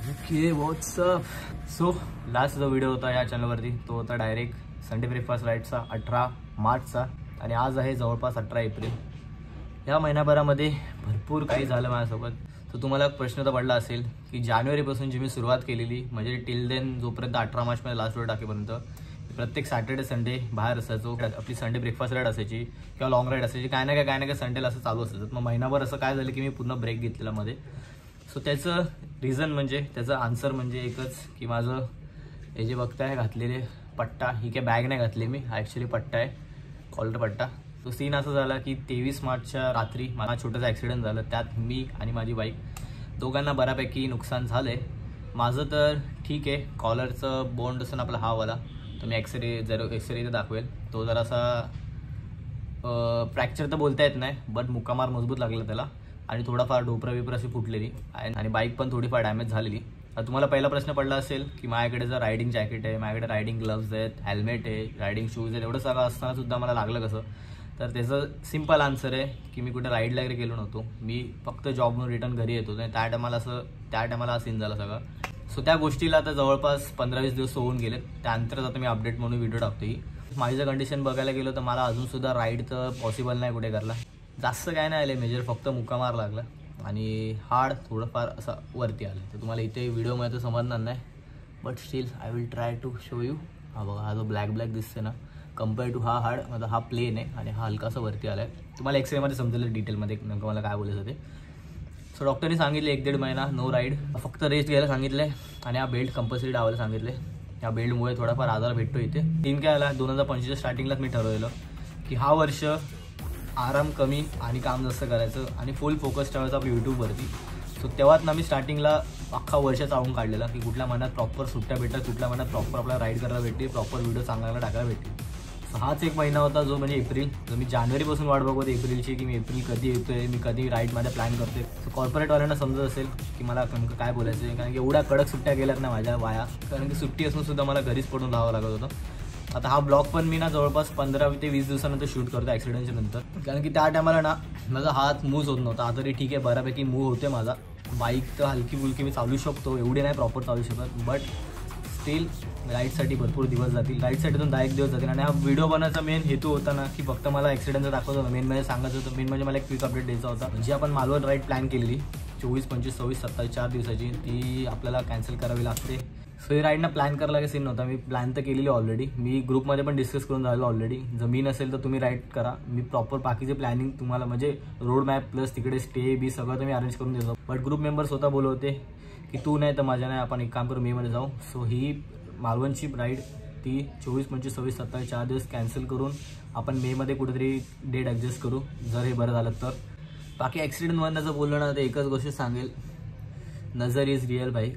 Okay WhatsApp. So last जो video होता या चॅनलवरती तो होता डायरेक्ट संडे ब्रेकफास्ट राईडचा 18 मार्चचा आणि आज आहे जवळपास 18 एप्रिल. या महिन्याभरामध्ये भरपूर काही झालं माझ्यासोबत. तर तुम्हाला प्रश्न तर पडला असेल की जानेवारीपासून जी मी सुरुवात केलेली म्हणजे टिल देन जोपर्यंत 18 मार्चमध्ये लास्ट व्हिडिओ टाकेपर्यंत प्रत्येक सॅटर्डे संडे बाहेर असायचो. आपली संडे ब्रेकफास्ट राईड असायची किंवा लॉंग राईड असायची, काय ना काय संडेला असं चालू असायचं. मग महिनाभर असं काय झालं की मी पूर्ण ब्रेक घेतलेला मध्ये. सो त्याचं रिझन म्हणजे त्याचं आन्सर म्हणजे एकच की माझं हे जे बघताय घातलेले पट्टा, ही काय बॅग नाही घातली मी, हा ॲक्च्युली पट्टा आहे, कॉलर पट्टा. तो सीन असं झाला की 23 मार्चच्या रात्री मला छोटासा ॲक्सिडेंट झालं. त्यात मी आणि माझी बाईक दोघांना बऱ्यापैकी नुकसान झालं आहे. माझं तर ठीक आहे, कॉलरचं बोंड असं आपला हा वाला तो मी एक्सरे इथे दाखवेल. तो जरासा फ्रॅक्चर तर बोलता येत नाही, बट मुक्कामार मजबूत लागला त्याला आणि थोडाफार ढोपरा बिपरा अशी फुटलेली आणि बाईक पण थोडीफार डॅमेज झालेली. तुम्हाला पहिला प्रश्न पडला असेल की माझ्याकडे जर रायडिंग जॅकेट आहे, माझ्याकडे रायडिंग ग्लव्ज आहेत, हेल्मेट आहे, रायडिंग शूज आहेत, एवढं सगळं असताना सुद्धा मला लागलं कसं. तर त्याचं सिम्पल आन्सर आहे की मी कुठे राईडला वगैरे गेलो नव्हतो. मी फक्त जॉबमधून रिटर्न घरी येत होतो आणि त्या टायमाला हा सीन झाला सगळा. सो त्या गोष्टीला आता जवळपास 15-20 दिवस होऊन गेले. त्यानंतरच आता मी अपडेट म्हणून व्हिडिओ टाकतो. ही माझी जर कंडिशन बघायला गेलो तर मला अजूनसुद्धा राईड तर पॉसिबल नाही कुठे करायला. जास्त काय नाही आले मेजर, फक्त मुक्कामार लागला आणि हाड थोडंफार असं वरती आलं. तर तुम्हाला इथे व्हिडिओमध्ये तर समजणार नाही, but still I will try to show you. हा बघा, हा जो ब्लॅक दिसते ना, कम्पेअर टू हा हाड माझा हा प्लेन आहे आणि हा हलकासा वरती आला आहे. तुम्हाला एक्सरेमध्ये समजेल डिटेलमध्ये नेमकं मला काय बोलायचं ते. सो डॉक्टरने सांगितले 1-1.5 महिना नो राईड, फक्त रेस्ट घ्यायला सांगितलं आहे आणि हा बेल्ट कंपल्सरी लावायला सांगितले. या बेल्टमुळे थोडाफार आधार भेटतो इथे. तीन काय आला 2025 स्टार्टिंगलाच मी ठरवलेलं की हा वर्ष आराम कमी आणि काम जास्त करायचं आणि फुल फोकस ठेवायचा आपल्या यूट्यूबवरती. सो तेव्हाच ना मी स्टार्टिंगला अख्खा वर्ष चालून काढलेला की कुठल्या महिन्यात प्रॉपर सुट्ट्या भेटतात, कुठल्या महिन्यात प्रॉपर आपल्याला राईड करायला भेटते, प्रॉपर व्हिडिओ चांगला टाकायला भेटते. सो हाच एक महिना होता जो म्हणजे एप्रिल, जो मी जानेवारीपासून वाट बघत एप्रिलची की मी एप्रिल कधी येतोय, मी कधी राईडमध्ये प्लॅन करते. सो कॉर्पोरेटवाल्यांना समजत असेल की मला नेमकं काय बोलायचं आहे, कारण की एवढ्या कडक सुट्ट्या गेल्यात ना माझ्या वाया, कारण की सुट्टी असून सुद्धा मला घरीच पडून राहावं लागत होतं. आता हा ब्लॉग पण मी ना जवळपास 15 ते 20 दिवसानंतर शूट करतो ॲक्सिडेंटच्या नंतर, कारण की त्या टायमाला ना माझा हात मूव्ह होत नव्हता. आता तरी ठीक आहे, बऱ्यापैकी मूव्ह होते माझा. बाईक तर हलकी फुलकी मी चालू शकतो, एवढी नाही प्रॉपर चालू शकत, बट स्टील राईडसाठी भरपूर दिवस जातील, राईडसाठी तर 10 दिवस जातील. आणि हा व्हिडिओ बनवायचा मेन हेतू होता ना की फक्त मला ॲक्सिडेंटचं दाखवत होतं, मेन म्हणजे सांगायचं होतं, मेन म्हणजे मला एक क्विक अपडेट द्यायचा होता. म्हणजे आपण मालवण राईड प्लॅन केलेली 24, 25, 26, 27 4 दिवसाची, ती आपल्याला कॅन्सल करावी लागते. सो ही राईडना प्लॅन करायला काही सीन नव्हता, मी प्लॅन तर केलेली ऑलरेडी, मी ग्रुपमध्ये पण डिस्कस करून झालो ऑलरेडी. जमीन असेल तर तुम्ही राईड करा, मी प्रॉपर बाकीचे प्लॅनिंग तुम्हाला म्हणजे रोड मॅप प्लस तिकडे स्टे बी सगळं तुम्ही अरेंज करून देतो. बट ग्रुप मेंबर स्वतः बोलवते की तू नाही तर माझ्या नाही, आपण एक काम करू मेमध्ये जाऊ. सो ही मालवणची राईड ती 24, 25, 26, 27 4 दिवस कॅन्सल करून आपण मेमध्ये कुठेतरी डेट ॲडजस्ट करू जर हे बरं झालं तर. बाकी ॲक्सिडेंटमध्ये जर बोललं ना तर एकच गोष्ट सांगेल, नजर इज रिअल भाई.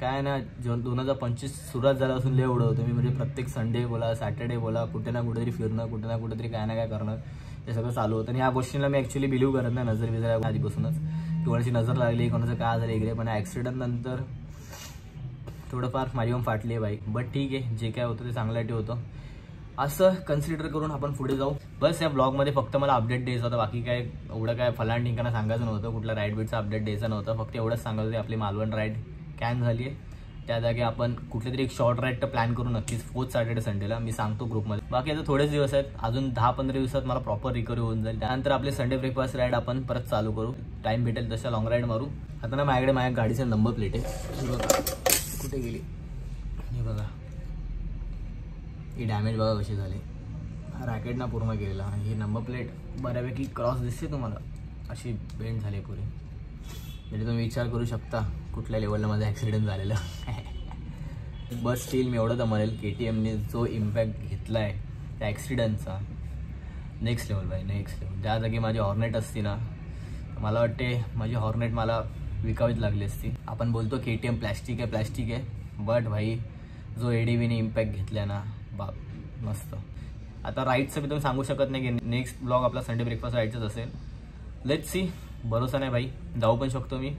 काय ना 2025 सुरुवात झाल्यापासून लय उडवतो मी, म्हणजे प्रत्येक संडे बोला सॅटर्डे बोला कुठे ना कुठेतरी फिरणं, कुठे ना कुठेतरी काय ना काय करणं, हे सगळं चालू होतं. आणि ह्या गोष्टीला मी ॲक्च्युली बिलीव्ह करत नाही नजर बिजर आधीपासूनच, कोणाची नजर लागली कोणाचं काय झालं इकडे. पण ॲक्सिडेंट नंतर थोडंफार माझी पण फाटली आहे बाईक, बट ठीक आहे, जे काय होतं ते चांगल्यासाठी होतं असं कन्सिडर करून आपण पुढे जाऊ. बस या ब्लॉगमध्ये फक्त मला अपडेट द्यायचं होतं, बाकी काय एवढं काय फलाण ठिकाणं सांगायचं नव्हतं, कुठल्या राईड बीटचा अपडेट द्यायचं नव्हतं. फक्त एवढंच सांगायचं होतं आपली मालवण राईड कॅन झाली आहे, त्या जागी आपण कुठली तरी एक शॉर्ट राईड तर प्लॅन करू नक्कीच 4th सॅटर्डे संडेला, मी सांगतो ग्रुपमध्ये. बाकी आता थोडेच दिवस आहेत, अजून 10-15 दिवसात मला प्रॉपर रिकव्हरी होऊन जाईल. त्यानंतर आपले संडे ब्रेकफास्ट राईड आपण परत चालू करू, टाईम भेटेल तशा लॉंग राईड मारू. आता ना माझ्याकडे माझ्या गाडीचा नंबर प्लेट आहे, बघा कुठे गेली, हे बघा ही डॅमेज बघा कशी झाली, रॅकेट ना पूर्ण गेलेला. आणि ही नंबर प्लेट बऱ्यापैकी क्रॉस दिसते तुम्हाला, अशी बेंड झाली पुरी, म्हणजे तुम्ही विचार करू शकता कुठल्या लेवलला माझा ॲक्सिडेंट झालेला. बट स्टील मी एवढं तर म्हणेल KTMने जो इम्पॅक्ट घेतला आहे त्या ॲक्सिडेंटचा, नेक्स्ट लेवल बाई, नेक्स्ट लेवल. त्या जागी माझी हॉर्नेट असती ना, मला वाटते माझी हॉर्नेट मला विकावीच लागली असती. आपण बोलतो KTM प्लॅस्टिक आहे, बट भाई जो ADVने इम्पॅक्ट घेतला ना, बाप मस्त. आता राईडचं मी तुम्ही सांगू शकत नाही की नेक्स्ट ब्लॉग आपला संडे ब्रेकफास्ट राईडचाच असेल. लेट्स सी, भरोसा नाही भाई, जाऊ पण शकतो मी.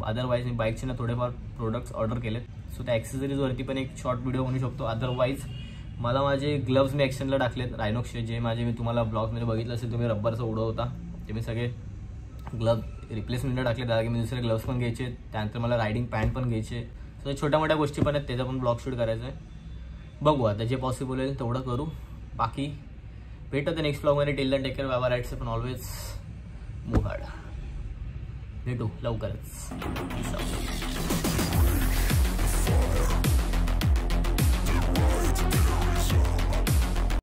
अदरवाईज मी बाईकचे ना थोडेफार प्रोडक्ट्स ऑर्डर केलेत, सो त्या ॲक्सेसरीजवरती पण एक शॉर्ट व्हिडिओ बनवू शकतो. अदरवाईज मला माझे ग्लव्स मी ॲक्शनला टाकलेत रायनॉक्सचे, जे माझे मी तुम्हाला ब्लॉगमध्ये बघितलं असेल, तुम्ही रब्बरचं उडवता ते मी सगळे ग्लव्ह रिप्लेसमेंटला टाकले. त्याला मी दुसरे ग्लव्स पण घ्यायचे, त्यानंतर मला रायडिंग पॅन्ट पण घ्यायचे. सो छोट्या मोठ्या गोष्टी पण आहेत, त्याचा पण ब्लॉग शूट करायचं आहे. बघू आता जे पॉसिबल होईल तेवढं करू. बाकी भेटू तर नेक्स्ट ब्लॉगमध्ये. Till then take care, bye bye, राईट्स पण ऑलवेज मूव हार्ड. भेटू लवकरच.